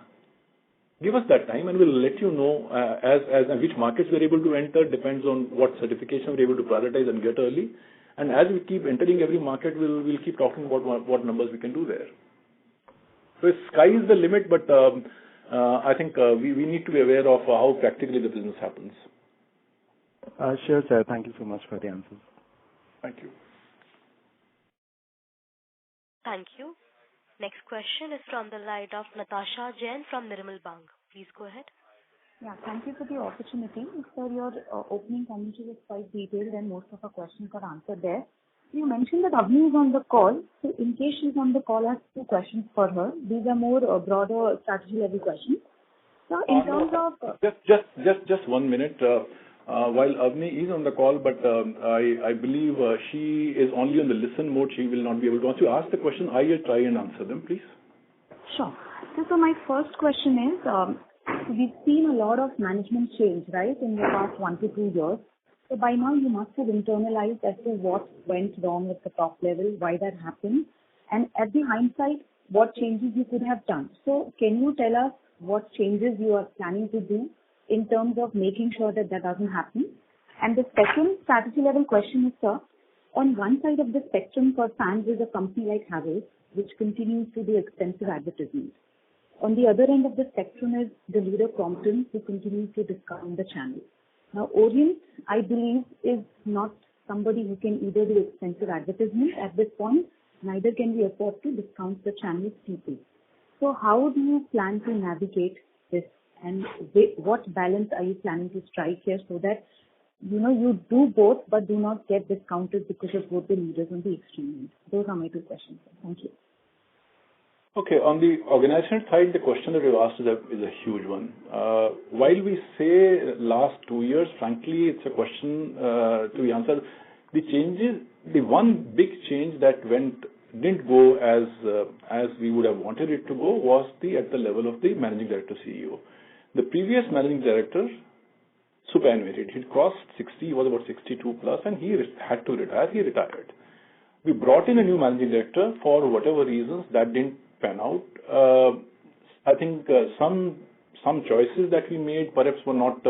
Give us that time and we'll let you know as which markets we're able to enter. Depends on what certification we're able to prioritize and get early. And as we keep entering every market, we'll keep talking about what numbers we can do there. So sky is the limit, but I think we need to be aware of how practically the business happens. Sure, sir. Thank you so much for the answers. Thank you. Thank you. Next question is from the line of Natasha Jain from Nirmal Bang. Please go ahead. Yeah, thank you for the opportunity. Sir, your opening commentary was quite detailed and most of our questions are answered there. You mentioned that Avni is on the call. So in case she's on the call, I have 2 questions for her. These are more broader strategy level questions. So in terms of... Just 1 minute. While Avni is on the call, but I believe she is only on the listen mode. She will not be able to answer. Ask the question. I will try and answer them, please. Sure. So my first question is, we've seen a lot of management change, right, in the past 1 to 2 years. So by now you must have internalized as to what went wrong at the top level, why that happened, and at the hindsight, what changes you could have done. So can you tell us what changes you are planning to do in terms of making sure that that doesn't happen? And the second strategy level question is, sir, on one side of the spectrum for fans is a company like Havells, which continues to do expensive advertisements. On the other end of the spectrum is the leader Crompton, who continues to discount the channel. Now, Orient, I believe, is not somebody who can either do expensive advertisements at this point, neither can we afford to discount the channel steeply. So how do you plan to navigate this, and what balance are you planning to strike here so that, you do both but do not get discounted because of both the leaders on the extreme end? Those are my 2 questions. Thank you. Okay, on the organization side, the question that you asked is a huge one. While we say last 2 years, frankly, it's a question to be answered. The changes, the one big change that didn't go as we would have wanted it to go was at the level of the managing director CEO. The previous managing director superannuated. He'd crossed 60, he was about 62 plus, and he had to retire. He retired. We brought in a new managing director for whatever reasons that didn't pan out. I think some choices that we made perhaps were not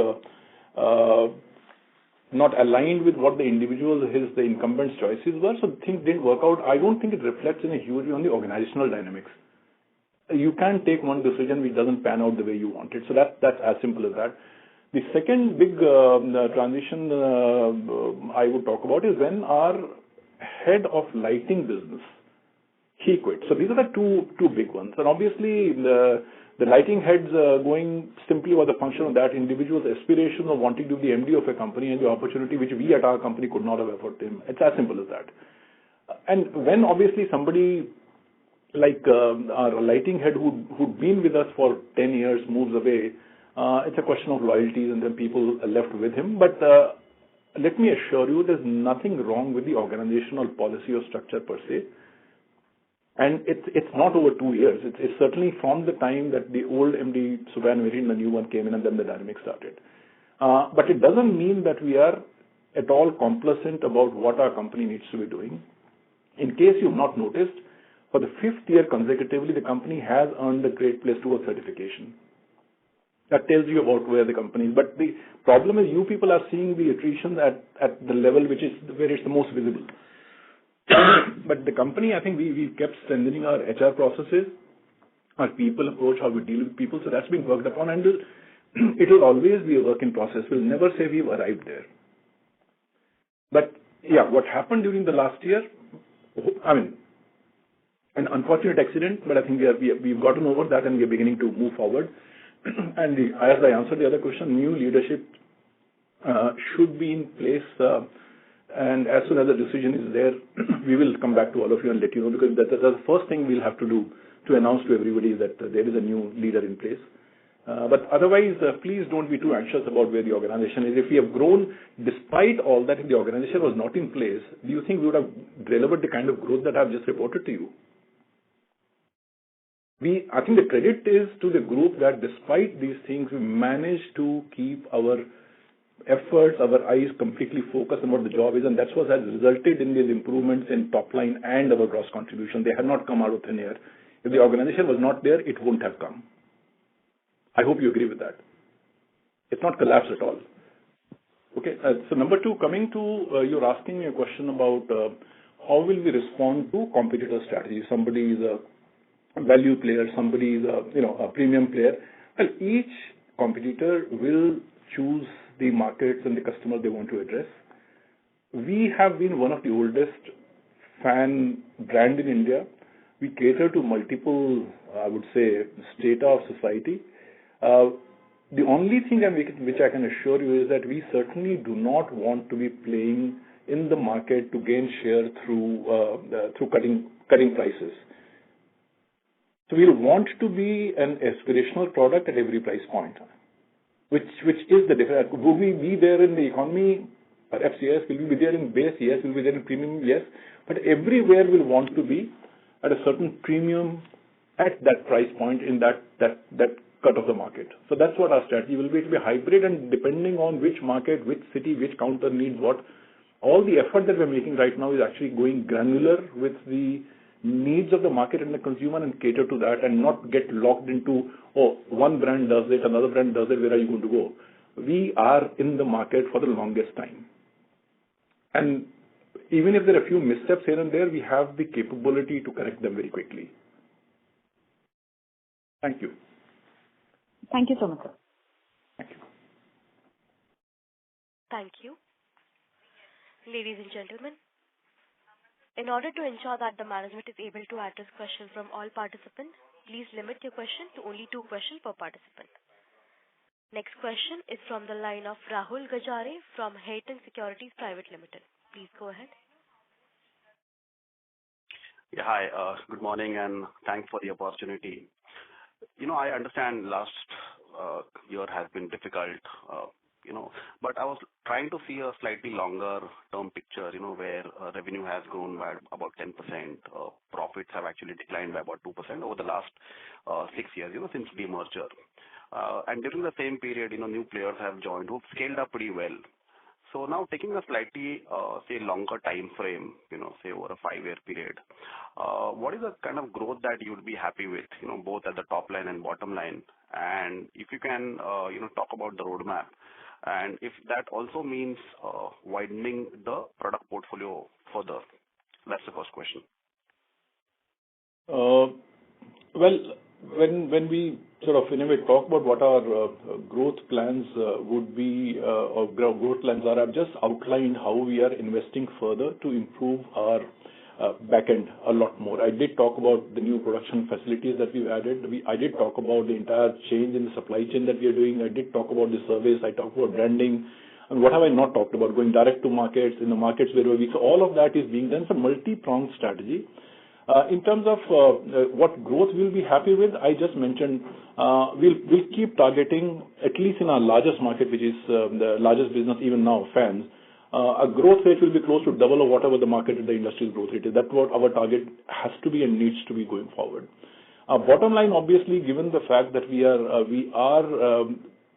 aligned with what the the incumbent's choices were, so things didn't work out. I don't think it reflects in a huge way on the organizational dynamics. You can't take one decision which doesn't pan out the way you want it. So that's as simple as that. The second big transition I would talk about is when our head of lighting business, he quit. So these are the two big ones. And obviously the lighting heads going simply was a function of that individual's aspiration of wanting to be MD of a company and the opportunity which we at our company could not have afforded him. It's as simple as that. And when obviously somebody like our lighting head who'd been with us for 10 years moves away, it's a question of loyalties and then people are left with him. But let me assure you, there's nothing wrong with the organizational policy or structure per se. And it's not over 2 years. It's certainly from the time that the old MD superannuated and the new one came in and then the dynamic started. But it doesn't mean that we are at all complacent about what our company needs to be doing. In case you've not noticed, for the 5th year consecutively, the company has earned the Great Place to Work certification. That tells you about where the company is. But the problem is you people are seeing the attrition at the level where it's the most visible. But the company, I think we've kept strengthening our HR processes, our people approach, how we deal with people. So that's been worked upon, and it will always be a work in process. We'll never say we've arrived there. But yeah, what happened during the last year, I mean, an unfortunate accident, but I think we've gotten over that and we're beginning to move forward. And as I answered the other question, new leadership should be in place. And as soon as the decision is there, we will come back to all of you and let you know, because that's the first thing we'll have to do to announce to everybody that there is a new leader in place. But otherwise, please don't be too anxious about where the organization is. If we have grown despite all that, if the organization was not in place, do you think we would have delivered the kind of growth that I've just reported to you? I think the credit is to the group that despite these things, we managed to keep our efforts, our eyes completely focused on what the job is, and that's what has resulted in these improvements in top line and our gross contribution. They had not come out of thin air. If the organization was not there, it wouldn't have come. I hope you agree with that. It's not collapsed at all. Okay, so number two, coming to, you're asking me a question about how will we respond to competitor strategy. Somebody is a value player, somebody is a premium player. Well, each competitor will choose the markets and the customer they want to address. We have been one of the oldest fan brand in India. We cater to multiple, I would say, strata of society. The only thing which I can assure you is that we certainly do not want to be playing in the market to gain share through cutting prices. So we'll want to be an aspirational product at every price point, which is the difference. Will we be there in the economy? Perhaps yes. Will we be there in base? Yes. Will we be there in premium? Yes. But everywhere we'll want to be at a certain premium at that price point in that cut of the market. So that's what our strategy will be. It will be hybrid, and depending on which market, which city, which counter needs what, all the effort that we're making right now is actually going granular with the needs of the market and the consumer and cater to that and not get locked into, oh, one brand does it, another brand does it, where are you going to go? We are in the market for the longest time. And even if there are a few missteps here and there, we have the capability to correct them very quickly. Thank you. Thank you so much, sir. Thank you. Thank you. Ladies and gentlemen, in order to ensure that the management is able to address questions from all participants, please limit your question to only 2 questions per participant. Next question is from the line of Rahul Gajare from Haitong Securities Private Limited. Please go ahead. Yeah, hi. Good morning, and thanks for the opportunity. I understand last year has been difficult, but I was trying to see a slightly longer term picture, where revenue has grown by about 10%. Profits have actually declined by about 2% over the last 6 years, since the merger. And during the same period, new players have joined who've scaled up pretty well. So now taking a slightly, longer time frame, say over a 5-year period, what is the kind of growth that you would be happy with, both at the top line and bottom line? And if you can, talk about the roadmap, and if that also means widening the product portfolio further. That's the first question. Well, when we sort of talk about what our growth plans would be, or growth plans are, I've just outlined how we are investing further to improve our back end a lot more. I did talk about the new production facilities that we've added. I did talk about the entire change in the supply chain that we are doing. I did talk about the service. I talked about branding. And what have I not talked about? Going direct to markets, in the markets where we're weak. So all of that is being done. It's a multi-pronged strategy. In terms of what growth we'll be happy with, I just mentioned we'll keep targeting, at least in our largest market, which is the largest business even now, fans. A growth rate will be close to double of whatever the market and the industry's growth rate is. That's what our target has to be and needs to be going forward. Bottom line, obviously, given the fact that we are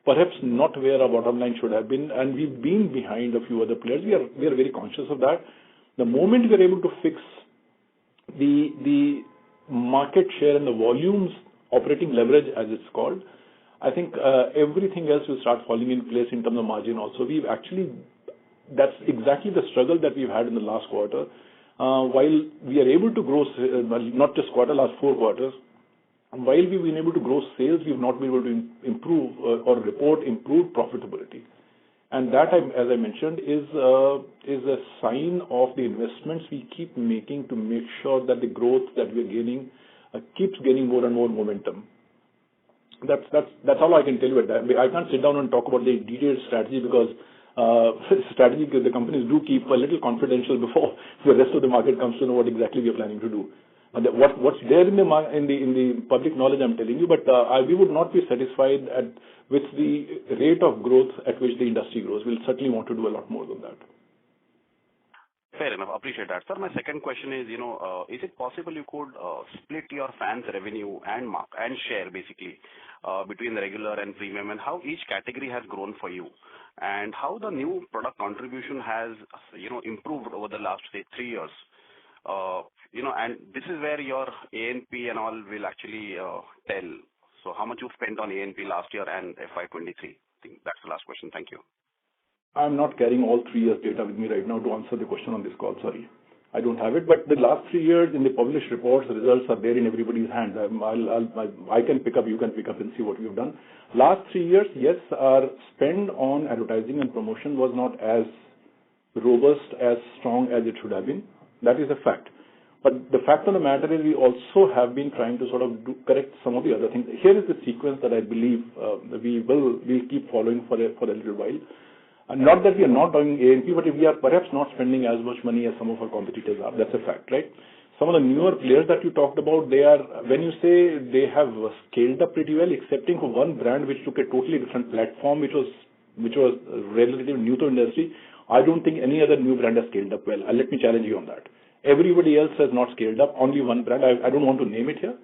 perhaps not where our bottom line should have been, and we've been behind a few other players. We are very conscious of that. The moment we're able to fix the market share and the volumes, operating leverage as it's called, I think everything else will start falling in place in terms of margin also. That's exactly the struggle that we've had in the last quarter. While we are able to grow, not just quarter, last 4 quarters, while we've been able to grow sales, we've not been able to improve or report improved profitability. And that, as I mentioned, is a sign of the investments we keep making to make sure that the growth that we're gaining keeps gaining more and more momentum. That's all I can tell you at that. I can't sit down and talk about the detailed strategy because strategy the companies do keep a little confidential before the rest of the market comes to know what exactly we are planning to do. And what's there in the public knowledge, I'm telling you, but we would not be satisfied with the rate of growth at which the industry grows. We'll certainly want to do a lot more than that. Fair enough. Appreciate that. Sir, my second question is, is it possible you could split your fans revenue and share basically between the regular and premium, and how each category has grown for you, and how the new product contribution has, improved over the last, say, 3 years? And this is where your A&P and all will actually tell. So how much you spent on A&P last year and FY23? I think that's the last question. Thank you. I'm not carrying all 3 years data with me right now to answer the question on this call. Sorry. I don't have it. But the last 3 years in the published reports, the results are there in everybody's hands. I can pick up, you can pick up and see what we've done. Last 3 years, yes, our spend on advertising and promotion was not as robust, as strong as it should have been. That is a fact. But the fact of the matter is we also have been trying to sort of correct some of the other things. Here is the sequence that I believe we'll keep following for a little while. And not that we are not doing A&P, but if we are perhaps not spending as much money as some of our competitors are. That's a fact, right? Some of the newer players that you talked about, when you say they have scaled up pretty well, excepting for one brand which took a totally different platform, which was relatively new to industry, I don't think any other new brand has scaled up well. Let me challenge you on that. Everybody else has not scaled up. Only one brand. I don't want to name it here.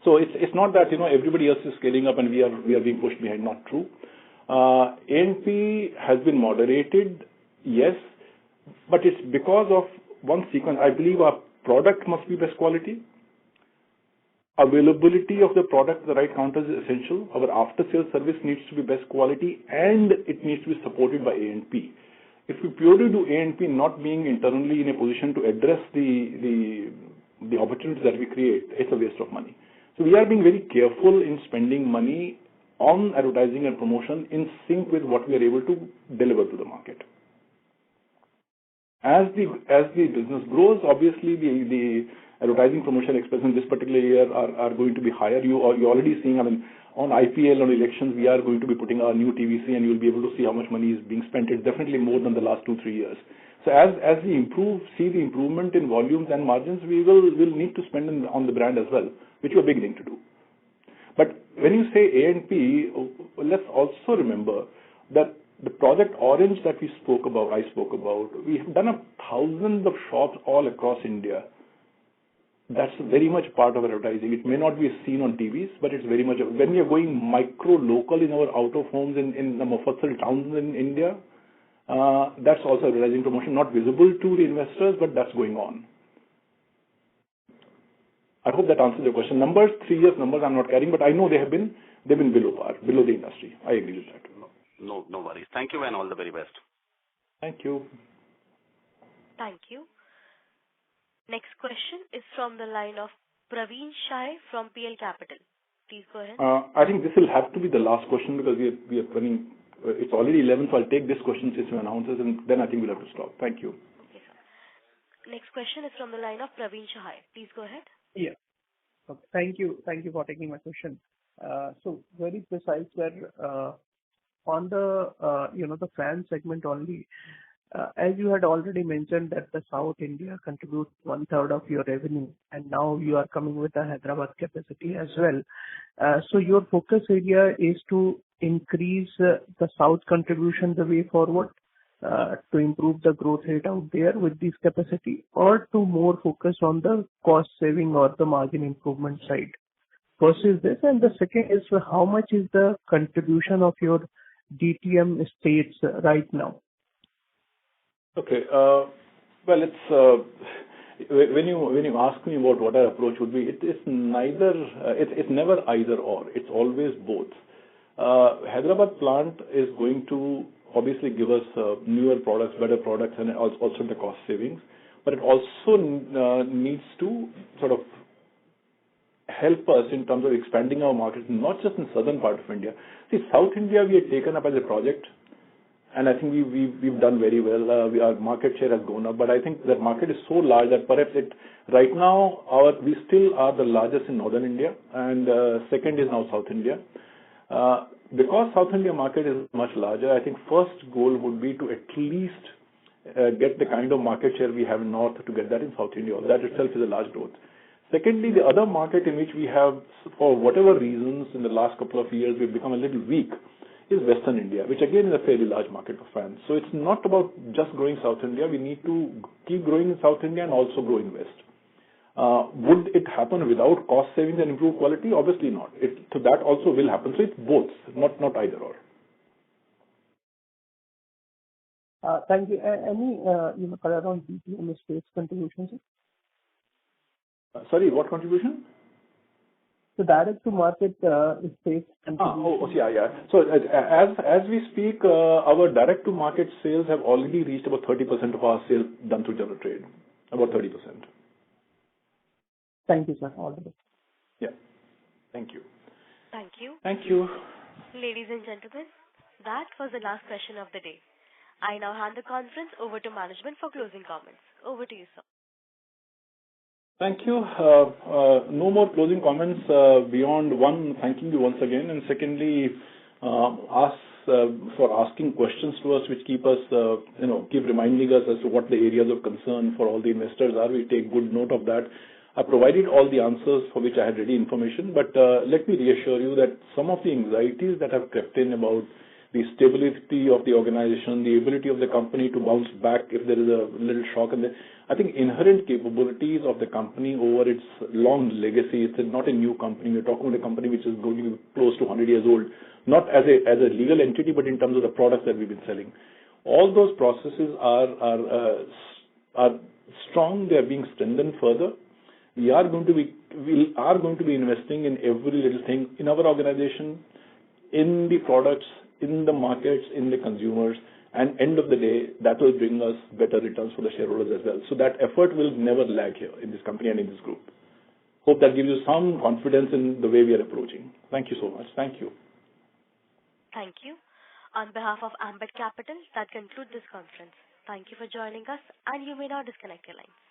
So it's not that everybody else is scaling up and we are being pushed behind. Not true. A&P has been moderated, yes, but it's because of one sequence. I believe our product must be best quality. Availability of the product at the right counters is essential. Our after-sales service needs to be best quality, and it needs to be supported by A&P. If we purely do A&P, not being internally in a position to address the opportunities that we create, it's a waste of money. So we are being very careful in spending money on advertising and promotion in sync with what we are able to deliver to the market. As the business grows, obviously the advertising promotion expenses in this particular year are going to be higher. You're already seeing, on IPL, on elections, we are going to be putting our new TVC, and you'll be able to see how much money is being spent. It's definitely more than the last 2-3 years. So as we see the improvement in volumes and margins, we'll need to spend on the brand as well, which we're beginning to do. But when you say A&P, let's also remember that the Project Orange that I spoke about, we have done thousands of shops all across India. That's very much part of advertising. It may not be seen on TVs, but it's very much, when we are going micro-local in our out-of-homes in the Mufassal towns in India, that's also advertising promotion, not visible to the investors, but that's going on. I hope that answers your question. Numbers, 3 years numbers I'm not carrying, but I know they've been below par, below the industry. I agree with that. No worries. Thank you and all the very best. Thank you. Thank you. Next question is from the line of Praveen Shah from PL Capital. Please go ahead. I think this will have to be the last question because we are running. It's already 11, so I'll take this question since you announced it, and then I think we'll have to stop. Thank you. Yes, sir. Next question is from the line of Praveen Shah. Please go ahead. Yeah. Okay. Thank you. Thank you for taking my question. So very precise, sir. On the the fan segment only, as you had already mentioned that the South India contributes 1/3 of your revenue, and now you are coming with a Hyderabad capacity as well. So your focus area is to increase the South contribution the way forward to improve the growth rate out there with this capacity, or to more focus on the cost saving or the margin improvement side. First is this, and the second is how much is the contribution of your DTM states right now? Okay. Well, it's when you ask me about what our approach would be, it's neither. It's never either or. It's always both. Hyderabad plant is going to obviously give us newer products, better products, and also the cost savings. But it also needs to sort of help us in terms of expanding our markets, not just in southern part of India. See, South India we had taken up as a project, and I think we've done very well. Our market share has gone up, but I think that market is so large that perhaps right now we still are the largest in northern India, and second is now South India. Because South India market is much larger, I think first goal would be to at least get the kind of market share we have in north to get that in South India. That itself is a large growth. Secondly, the other market in which we have, for whatever reasons, in the last couple of years, we've become a little weak is Western India, which again is a fairly large market for fans. So it's not about just growing South India. We need to keep growing in South India and also grow in West. Would it happen without cost savings and improved quality? Obviously not. So that also will happen. So it's both, not either or. Thank you. Any color on BPM space contributions? Sorry, what contribution? The direct to market space contribution. Yeah. So as we speak, our direct to market sales have already reached about 30% of our sales done through general trade. About 30%. Thank you, sir. All the best. Yeah. Thank you. Thank you. Thank you. Ladies and gentlemen, that was the last question of the day. I now hand the conference over to management for closing comments. Over to you, sir. Thank you. No more closing comments beyond one, thanking you once again, and secondly, for asking questions to us, which keep us, keep reminding us as to what the areas of concern for all the investors are. We take good note of that. I provided all the answers for which I had ready information, but let me reassure you that some of the anxieties that have crept in about the stability of the organization, the ability of the company to bounce back if there is a little shock, and I think inherent capabilities of the company over its long legacy. It's not a new company. We're talking about a company which is going to be close to 100 years old, not as a legal entity, but in terms of the products that we've been selling. All those processes are strong. They are being strengthened further. We are going to be investing in every little thing in our organization, in the products, in the markets, in the consumers, and end of the day, that will bring us better returns for the shareholders as well. So that effort will never lag here in this company and in this group. Hope that gives you some confidence in the way we are approaching. Thank you so much. Thank you. Thank you. On behalf of Ambit Capital, that concludes this conference. Thank you for joining us, and you may now disconnect your lines.